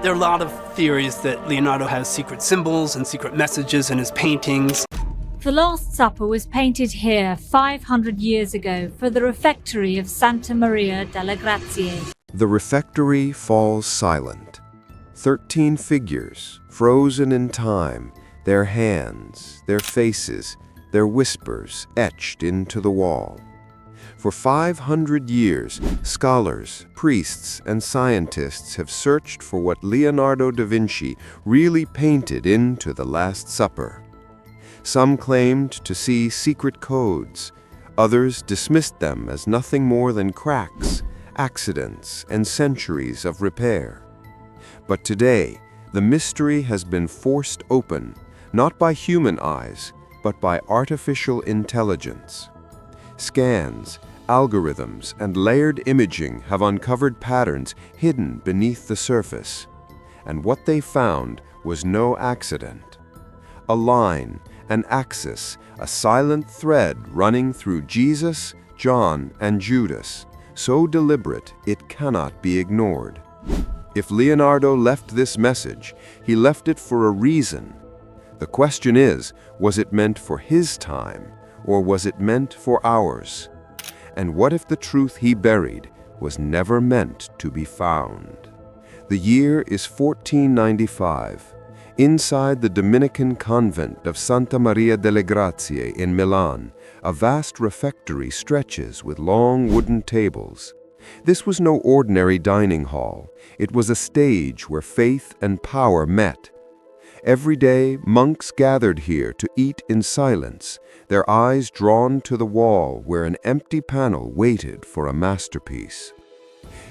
There are a lot of theories that Leonardo has secret symbols and secret messages in his paintings. The Last Supper was painted here 500 years ago for the refectory of Santa Maria delle Grazie. The refectory falls silent. 13 figures, frozen in time, their hands, their faces, their whispers etched into the wall. For 500 years, scholars, priests, and scientists have searched for what Leonardo da Vinci really painted into the Last Supper. Some claimed to see secret codes. Others dismissed them as nothing more than cracks, accidents, and centuries of repair. But today, the mystery has been forced open, not by human eyes, but by artificial intelligence. Scans, algorithms, and layered imaging have uncovered patterns hidden beneath the surface. And what they found was no accident. A line, an axis, a silent thread running through Jesus, John, and Judas, so deliberate it cannot be ignored. If Leonardo left this message, he left it for a reason. The question is, was it meant for his time, or was it meant for ours? And what if the truth he buried was never meant to be found? The year is 1495. Inside the Dominican convent of Santa Maria delle Grazie in Milan, a vast refectory stretches with long wooden tables. This was no ordinary dining hall. It was a stage where faith and power met. Every day, monks gathered here to eat in silence, their eyes drawn to the wall where an empty panel waited for a masterpiece.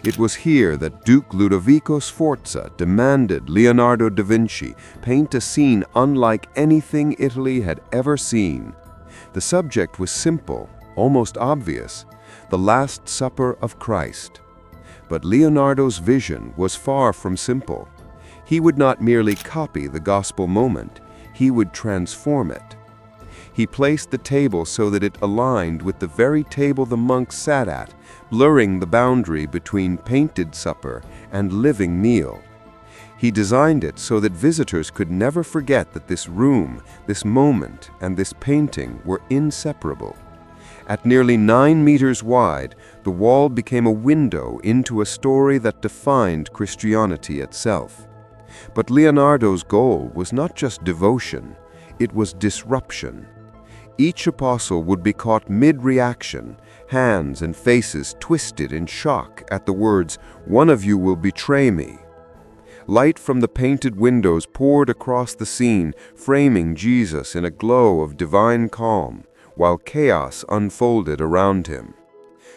It was here that Duke Ludovico Sforza demanded Leonardo da Vinci paint a scene unlike anything Italy had ever seen. The subject was simple, almost obvious: the Last Supper of Christ. But Leonardo's vision was far from simple. He would not merely copy the gospel moment, he would transform it. He placed the table so that it aligned with the very table the monks sat at, blurring the boundary between painted supper and living meal. He designed it so that visitors could never forget that this room, this moment, and this painting were inseparable. At nearly 9 meters wide, the wall became a window into a story that defined Christianity itself. But Leonardo's goal was not just devotion, it was disruption. Each apostle would be caught mid-reaction, hands and faces twisted in shock at the words, "One of you will betray me." Light from the painted windows poured across the scene, framing Jesus in a glow of divine calm, while chaos unfolded around him.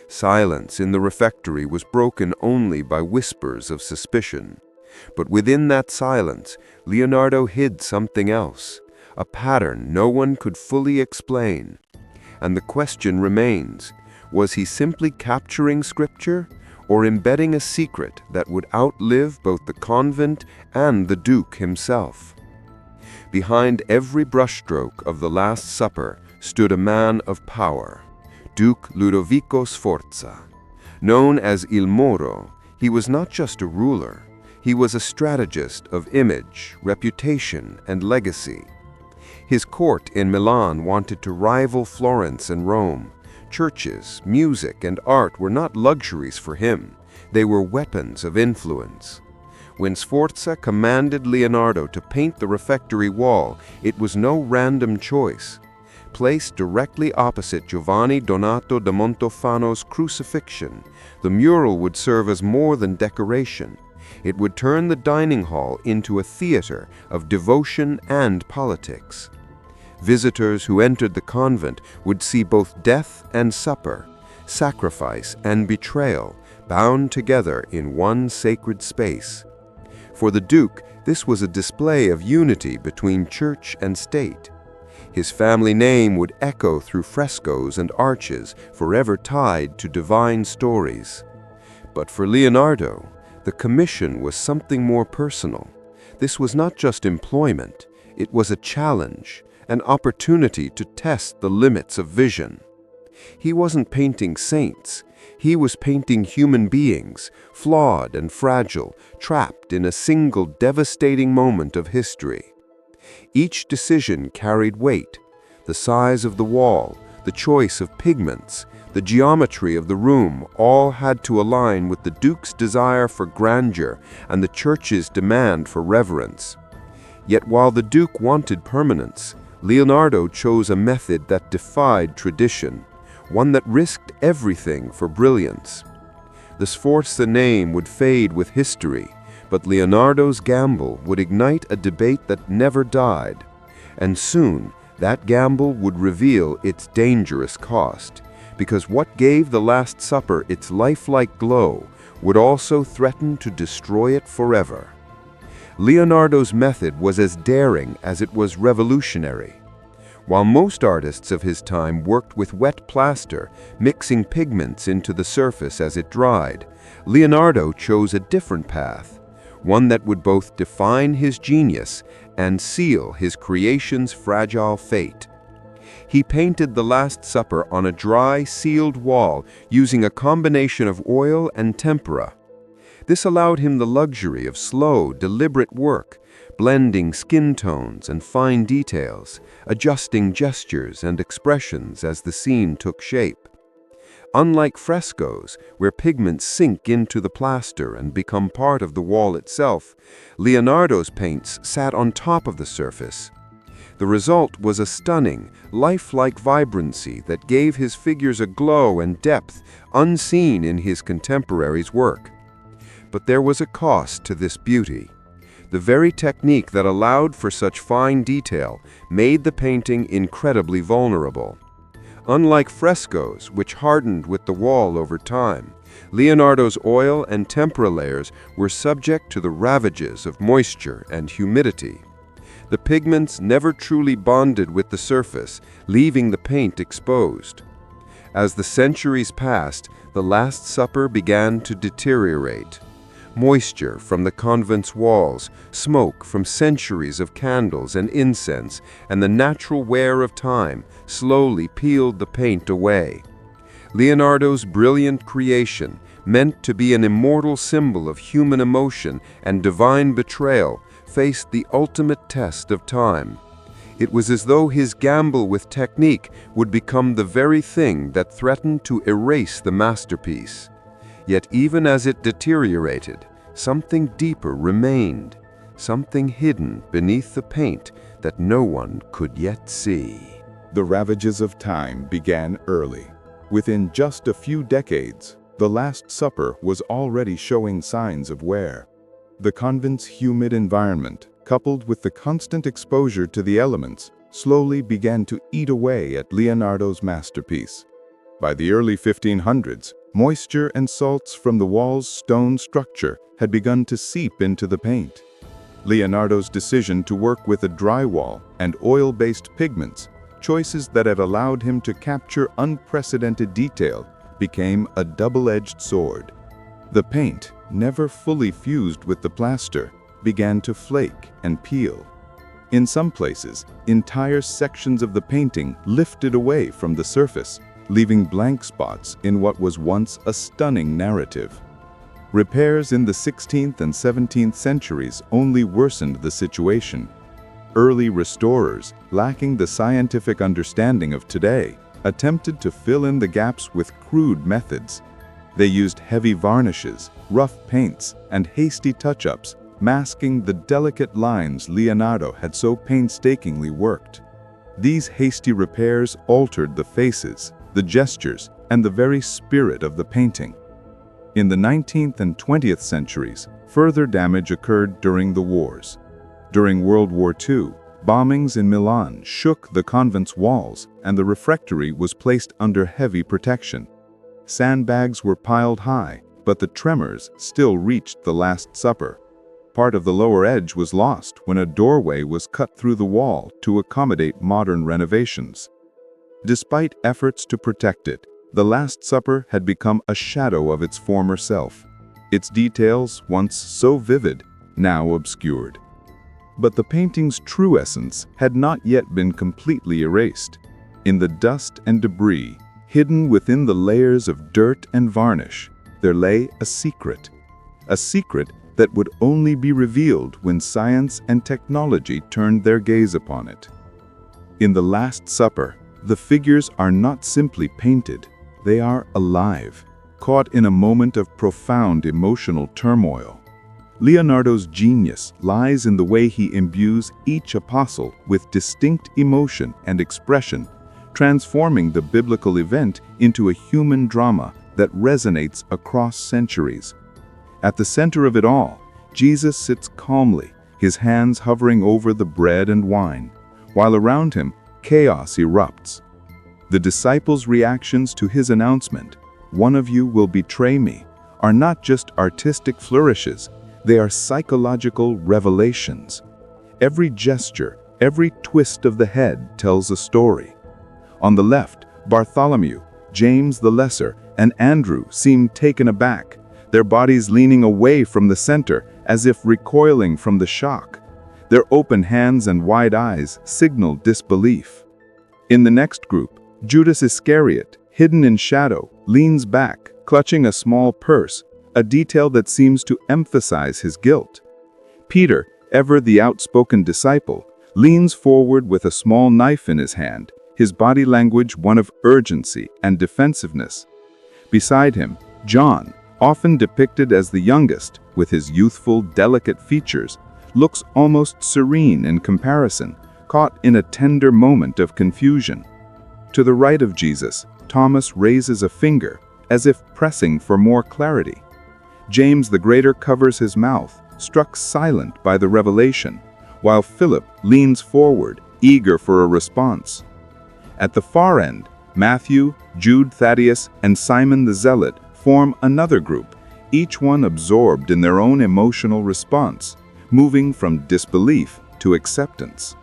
Silence in the refectory was broken only by whispers of suspicion. But within that silence, Leonardo hid something else, a pattern no one could fully explain. And the question remains, was he simply capturing scripture, or embedding a secret that would outlive both the convent and the Duke himself? Behind every brushstroke of the Last Supper stood a man of power, Duke Ludovico Sforza. Known as Il Moro, he was not just a ruler. He was a strategist of image, reputation, and legacy. His court in Milan wanted to rival Florence and Rome. Churches, music, and art were not luxuries for him. They were weapons of influence. When Sforza commanded Leonardo to paint the refectory wall, it was no random choice. Placed directly opposite Giovanni Donato da Montofano's crucifixion, the mural would serve as more than decoration. It would turn the dining hall into a theater of devotion and politics. Visitors who entered the convent would see both death and supper, sacrifice and betrayal, bound together in one sacred space. For the Duke, this was a display of unity between church and state. His family name would echo through frescoes and arches, forever tied to divine stories. But for Leonardo, the commission was something more personal. This was not just employment, it was a challenge, an opportunity to test the limits of vision. He wasn't painting saints, He was painting human beings, flawed and fragile, trapped in a single devastating moment of history. Each decision carried weight. The size of the wall, the choice of pigments, the geometry of the room all had to align with the Duke's desire for grandeur and the Church's demand for reverence. Yet while the Duke wanted permanence, Leonardo chose a method that defied tradition, one that risked everything for brilliance. The Sforza name would fade with history, but Leonardo's gamble would ignite a debate that never died. And soon, that gamble would reveal its dangerous cost, because what gave the Last Supper its lifelike glow would also threaten to destroy it forever. Leonardo's method was as daring as it was revolutionary. While most artists of his time worked with wet plaster, mixing pigments into the surface as it dried, Leonardo chose a different path, one that would both define his genius and seal his creation's fragile fate. He painted the Last Supper on a dry, sealed wall using a combination of oil and tempera. This allowed him the luxury of slow, deliberate work, blending skin tones and fine details, adjusting gestures and expressions as the scene took shape. Unlike frescoes, where pigments sink into the plaster and become part of the wall itself, Leonardo's paints sat on top of the surface. The result was a stunning, lifelike vibrancy that gave his figures a glow and depth unseen in his contemporaries' work. But there was a cost to this beauty. The very technique that allowed for such fine detail made the painting incredibly vulnerable. Unlike frescoes, which hardened with the wall over time, Leonardo's oil and tempera layers were subject to the ravages of moisture and humidity. The pigments never truly bonded with the surface, leaving the paint exposed. As the centuries passed, the Last Supper began to deteriorate. Moisture from the convent's walls, smoke from centuries of candles and incense, and the natural wear of time slowly peeled the paint away. Leonardo's brilliant creation, meant to be an immortal symbol of human emotion and divine betrayal, faced the ultimate test of time. It was as though his gamble with technique would become the very thing that threatened to erase the masterpiece. Yet even as it deteriorated, something deeper remained, something hidden beneath the paint that no one could yet see. The ravages of time began early. Within just a few decades, the Last Supper was already showing signs of wear. The convent's humid environment, coupled with the constant exposure to the elements, slowly began to eat away at Leonardo's masterpiece. By the early 1500s, moisture and salts from the wall's stone structure had begun to seep into the paint. Leonardo's decision to work with a drywall and oil-based pigments, choices that had allowed him to capture unprecedented detail, became a double-edged sword. The paint, never fully fused with the plaster, began to flake and peel. In some places, entire sections of the painting lifted away from the surface, leaving blank spots in what was once a stunning narrative. Repairs in the 16th and 17th centuries only worsened the situation. Early restorers, lacking the scientific understanding of today, attempted to fill in the gaps with crude methods. They used heavy varnishes, rough paints, and hasty touch-ups, masking the delicate lines Leonardo had so painstakingly worked. These hasty repairs altered the faces, the gestures, and the very spirit of the painting. In the 19th and 20th centuries, further damage occurred during the wars. During World War II, bombings in Milan shook the convent's walls, and the refectory was placed under heavy protection. Sandbags were piled high, but the tremors still reached the Last Supper. Part of the lower edge was lost when a doorway was cut through the wall to accommodate modern renovations. Despite efforts to protect it, the Last Supper had become a shadow of its former self. Its details, once so vivid, now obscured. But the painting's true essence had not yet been completely erased. In the dust and debris, hidden within the layers of dirt and varnish, there lay a secret that would only be revealed when science and technology turned their gaze upon it. In the Last Supper, the figures are not simply painted, they are alive, caught in a moment of profound emotional turmoil. Leonardo's genius lies in the way he imbues each apostle with distinct emotion and expression, transforming the biblical event into a human drama that resonates across centuries. At the center of it all, Jesus sits calmly, his hands hovering over the bread and wine, while around him, chaos erupts. The disciples' reactions to his announcement, "One of you will betray me," are not just artistic flourishes, they are psychological revelations. Every gesture, every twist of the head tells a story. On the left, Bartholomew, James the Lesser, and Andrew seem taken aback, their bodies leaning away from the center as if recoiling from the shock. Their open hands and wide eyes signal disbelief. In the next group, Judas Iscariot, hidden in shadow, leans back, clutching a small purse, a detail that seems to emphasize his guilt. Peter, ever the outspoken disciple, leans forward with a small knife in his hand, his body language one of urgency and defensiveness. Beside him, John, often depicted as the youngest, with his youthful, delicate features, looks almost serene in comparison, caught in a tender moment of confusion. To the right of Jesus, Thomas raises a finger, as if pressing for more clarity. James the Greater covers his mouth, struck silent by the revelation, while Philip leans forward, eager for a response. At the far end, Matthew, Jude Thaddeus, and Simon the Zealot form another group, each one absorbed in their own emotional response, moving from disbelief to acceptance.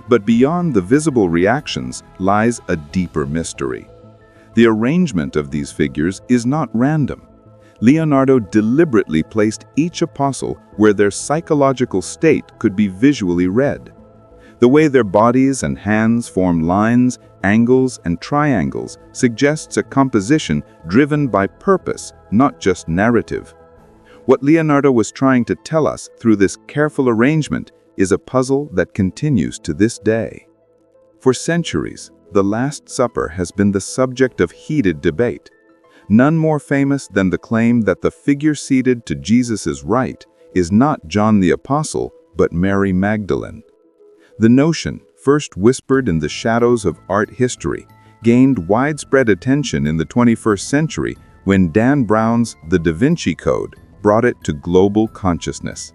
But beyond the visible reactions lies a deeper mystery. The arrangement of these figures is not random. Leonardo deliberately placed each apostle where their psychological state could be visually read. The way their bodies and hands form lines, angles, and triangles suggests a composition driven by purpose, not just narrative. What Leonardo was trying to tell us through this careful arrangement is a puzzle that continues to this day. For centuries, the Last Supper has been the subject of heated debate. None more famous than the claim that the figure seated to Jesus' right is not John the Apostle, but Mary Magdalene. The notion, first whispered in the shadows of art history, gained widespread attention in the 21st century when Dan Brown's The Da Vinci Code brought it to global consciousness.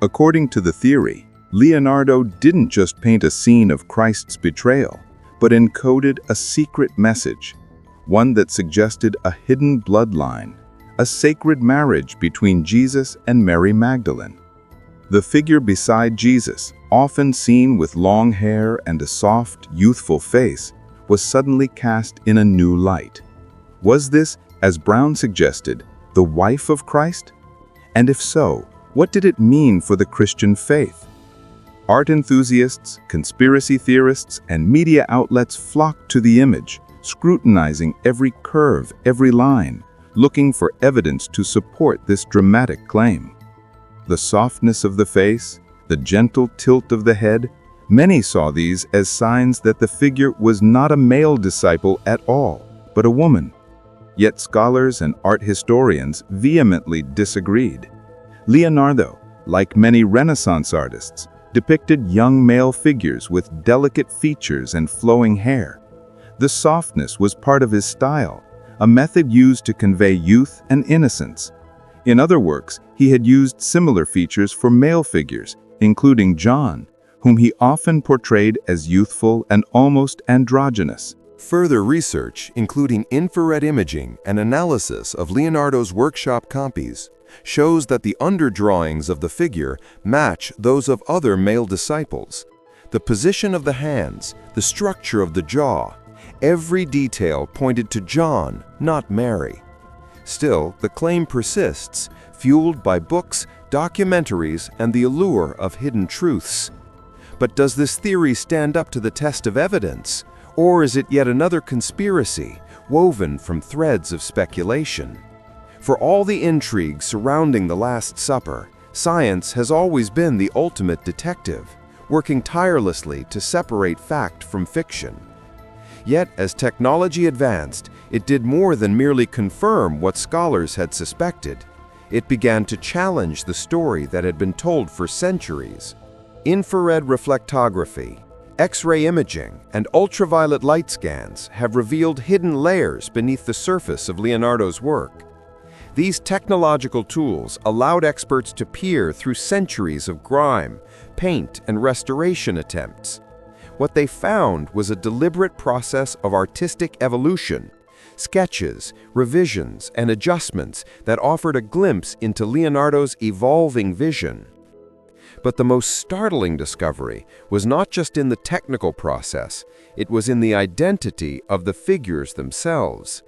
According to the theory, Leonardo didn't just paint a scene of Christ's betrayal, but encoded a secret message, one that suggested a hidden bloodline, a sacred marriage between Jesus and Mary Magdalene. The figure beside Jesus, often seen with long hair and a soft, youthful face, was suddenly cast in a new light. Was this, as Brown suggested, the wife of Christ? And if so, what did it mean for the Christian faith? Art enthusiasts, conspiracy theorists, and media outlets flocked to the image, scrutinizing every curve, every line, looking for evidence to support this dramatic claim. The softness of the face, the gentle tilt of the head, many saw these as signs that the figure was not a male disciple at all, but a woman. Yet scholars and art historians vehemently disagreed. Leonardo, like many Renaissance artists, depicted young male figures with delicate features and flowing hair. The softness was part of his style, a method used to convey youth and innocence. In other works, he had used similar features for male figures, including John, whom he often portrayed as youthful and almost androgynous. Further research, including infrared imaging and analysis of Leonardo's workshop copies, shows that the underdrawings of the figure match those of other male disciples. The position of the hands, the structure of the jaw, every detail pointed to John, not Mary. Still, the claim persists, fueled by books, documentaries, and the allure of hidden truths. But does this theory stand up to the test of evidence? Or is it yet another conspiracy, woven from threads of speculation. For all the intrigue surrounding the Last Supper, science has always been the ultimate detective, working tirelessly to separate fact from fiction. Yet, as technology advanced, it did more than merely confirm what scholars had suspected. It began to challenge the story that had been told for centuries. Infrared reflectography, X-ray imaging, and ultraviolet light scans have revealed hidden layers beneath the surface of Leonardo's work. These technological tools allowed experts to peer through centuries of grime, paint, and restoration attempts. What they found was a deliberate process of artistic evolution, sketches, revisions, and adjustments that offered a glimpse into Leonardo's evolving vision. But the most startling discovery was not just in the technical process, it was in the identity of the figures themselves.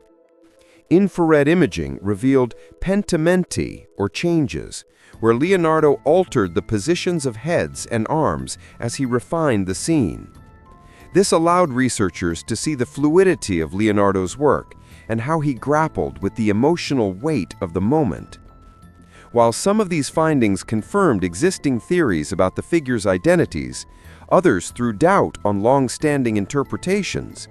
Infrared imaging revealed pentimenti, or changes, where Leonardo altered the positions of heads and arms as he refined the scene. This allowed researchers to see the fluidity of Leonardo's work and how he grappled with the emotional weight of the moment. While some of these findings confirmed existing theories about the figures' identities, others threw doubt on long-standing interpretations.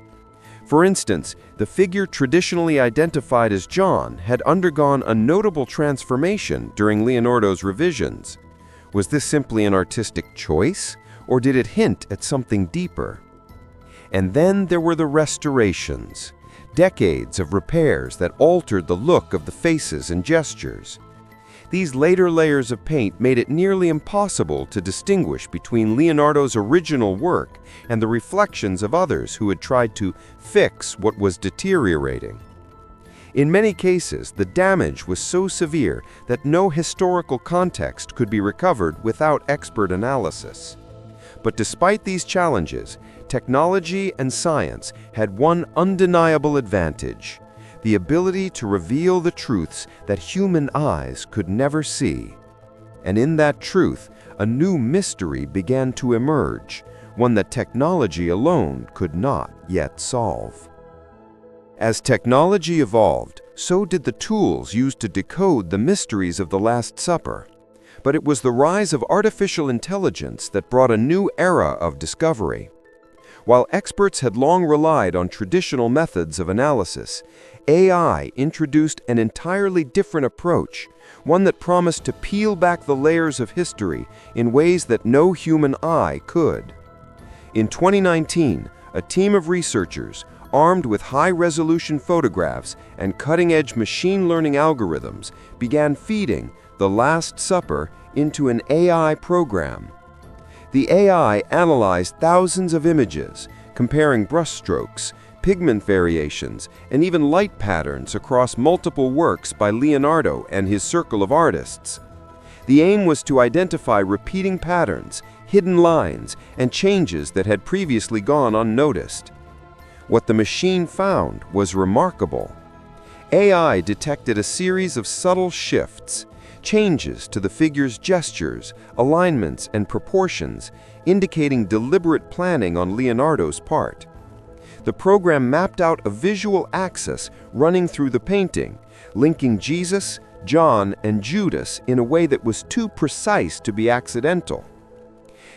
For instance, the figure traditionally identified as John had undergone a notable transformation during Leonardo's revisions. Was this simply an artistic choice, or did it hint at something deeper? And then there were the restorations, decades of repairs that altered the look of the faces and gestures. These later layers of paint made it nearly impossible to distinguish between Leonardo's original work and the reflections of others who had tried to fix what was deteriorating. In many cases, the damage was so severe that no historical context could be recovered without expert analysis. But despite these challenges, technology and science had one undeniable advantage: the ability to reveal the truths that human eyes could never see. And in that truth, a new mystery began to emerge, one that technology alone could not yet solve. As technology evolved, so did the tools used to decode the mysteries of the Last Supper. But it was the rise of artificial intelligence that brought a new era of discovery. While experts had long relied on traditional methods of analysis, AI introduced an entirely different approach, one that promised to peel back the layers of history in ways that no human eye could. In 2019, a team of researchers, armed with high-resolution photographs and cutting-edge machine learning algorithms, began feeding The Last Supper into an AI program. The AI analyzed thousands of images, comparing brushstrokes, pigment variations, and even light patterns across multiple works by Leonardo and his circle of artists. The aim was to identify repeating patterns, hidden lines, and changes that had previously gone unnoticed. What the machine found was remarkable. AI detected a series of subtle shifts, changes to the figure's gestures, alignments, and proportions, indicating deliberate planning on Leonardo's part. The program mapped out a visual axis running through the painting, linking Jesus, John, and Judas in a way that was too precise to be accidental.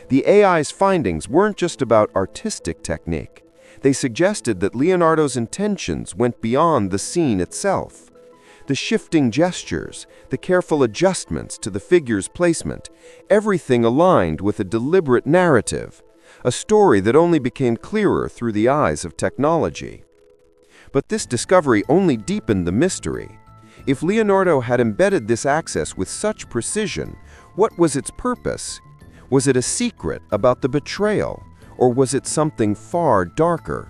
The AI's findings weren't just about artistic technique. They suggested that Leonardo's intentions went beyond the scene itself. The shifting gestures, the careful adjustments to the figure's placement, everything aligned with a deliberate narrative, a story that only became clearer through the eyes of technology. But this discovery only deepened the mystery. If Leonardo had embedded this access with such precision, what was its purpose? Was it a secret about the betrayal, or was it something far darker?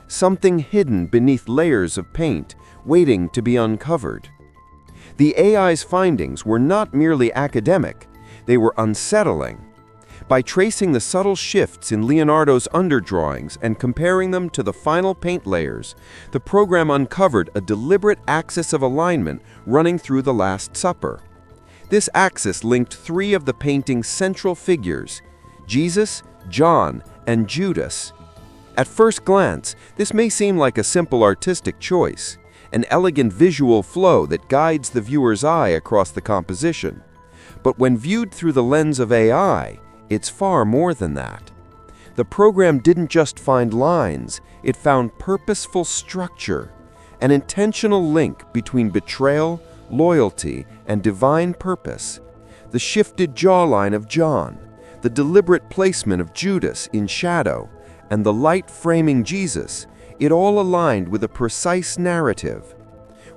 Something hidden beneath layers of paint, waiting to be uncovered. The AI's findings were not merely academic, they were unsettling. By tracing the subtle shifts in Leonardo's underdrawings and comparing them to the final paint layers, the program uncovered a deliberate axis of alignment running through the Last Supper. This axis linked three of the painting's central figures, Jesus, John, and Judas. At first glance, this may seem like a simple artistic choice, an elegant visual flow that guides the viewer's eye across the composition. But when viewed through the lens of AI, it's far more than that. The program didn't just find lines, it found purposeful structure, an intentional link between betrayal, loyalty, and divine purpose. The shifted jawline of John, the deliberate placement of Judas in shadow, and the light framing Jesus, it all aligned with a precise narrative.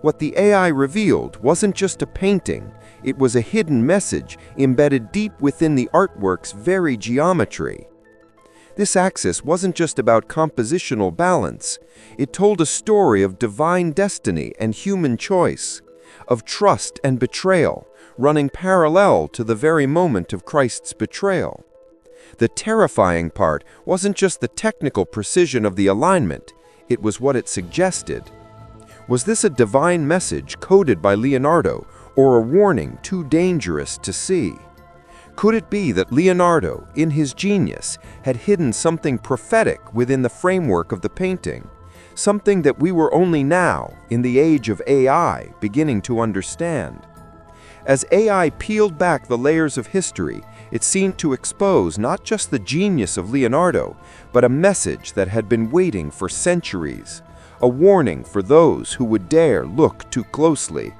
What the AI revealed wasn't just a painting, it was a hidden message embedded deep within the artwork's very geometry. This axis wasn't just about compositional balance, it told a story of divine destiny and human choice, of trust and betrayal, running parallel to the very moment of Christ's betrayal. The terrifying part wasn't just the technical precision of the alignment, it was what it suggested. Was this a divine message coded by Leonardo, or a warning too dangerous to see? Could it be that Leonardo, in his genius, had hidden something prophetic within the framework of the painting? Something that we were only now, in the age of AI, beginning to understand? As AI peeled back the layers of history, it seemed to expose not just the genius of Leonardo, but a message that had been waiting for centuries, a warning for those who would dare look too closely.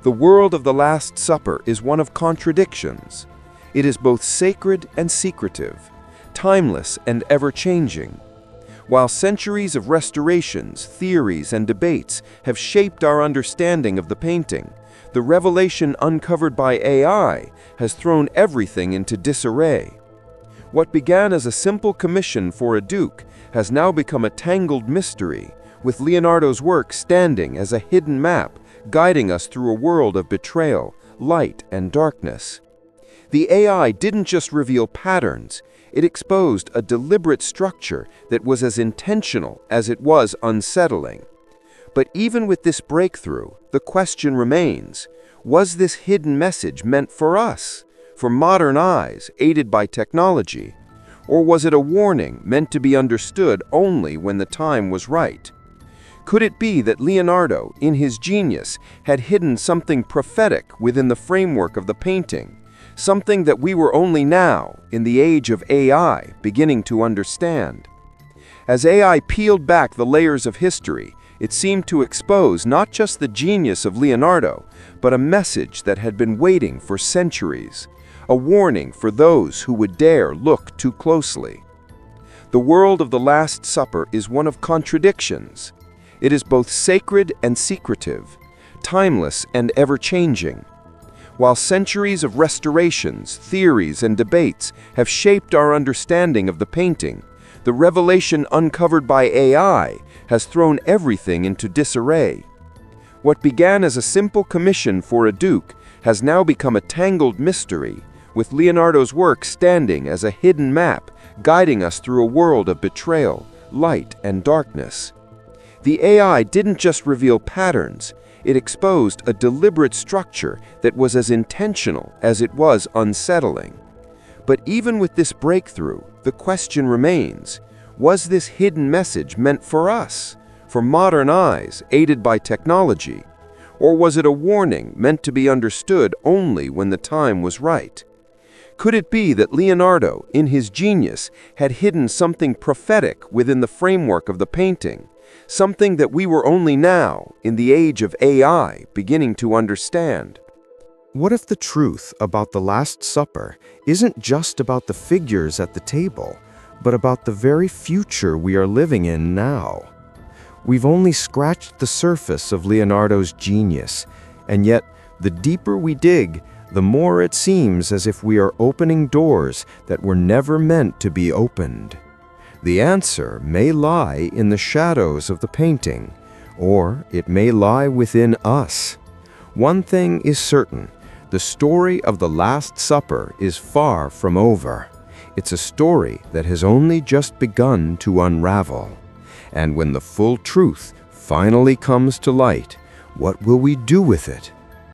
The world of the Last Supper is one of contradictions. It is both sacred and secretive, timeless and ever-changing. While centuries of restorations, theories, and debates have shaped our understanding of the painting, the revelation uncovered by AI has thrown everything into disarray. What began as a simple commission for a duke has now become a tangled mystery, with Leonardo's work standing as a hidden map guiding us through a world of betrayal, light, and darkness. The AI didn't just reveal patterns, it exposed a deliberate structure that was as intentional as it was unsettling. But even with this breakthrough, the question remains, was this hidden message meant for us, for modern eyes, aided by technology? Or was it a warning meant to be understood only when the time was right? Could it be that Leonardo, in his genius, had hidden something prophetic within the framework of the painting? Something that we were only now, in the age of AI, beginning to understand? As AI peeled back the layers of history, it seemed to expose not just the genius of Leonardo, but a message that had been waiting for centuries, a warning for those who would dare look too closely. The world of the Last Supper is one of contradictions. It is both sacred and secretive, timeless and ever-changing. While centuries of restorations, theories, and debates have shaped our understanding of the painting, the revelation uncovered by AI has thrown everything into disarray. What began as a simple commission for a duke has now become a tangled mystery, with Leonardo's work standing as a hidden map guiding us through a world of betrayal, light, and darkness. The AI didn't just reveal patterns, it exposed a deliberate structure that was as intentional as it was unsettling. But even with this breakthrough, the question remains, was this hidden message meant for us, for modern eyes, aided by technology? Or was it a warning meant to be understood only when the time was right? Could it be that Leonardo, in his genius, had hidden something prophetic within the framework of the painting? Something that we were only now, in the age of AI, beginning to understand? What if the truth about the Last Supper isn't just about the figures at the table, but about the very future we are living in now? We've only scratched the surface of Leonardo's genius, and yet, the deeper we dig, the more it seems as if we are opening doors that were never meant to be opened. The answer may lie in the shadows of the painting, or it may lie within us. One thing is certain, the story of the Last Supper is far from over. It's a story that has only just begun to unravel. And when the full truth finally comes to light, what will we do with it?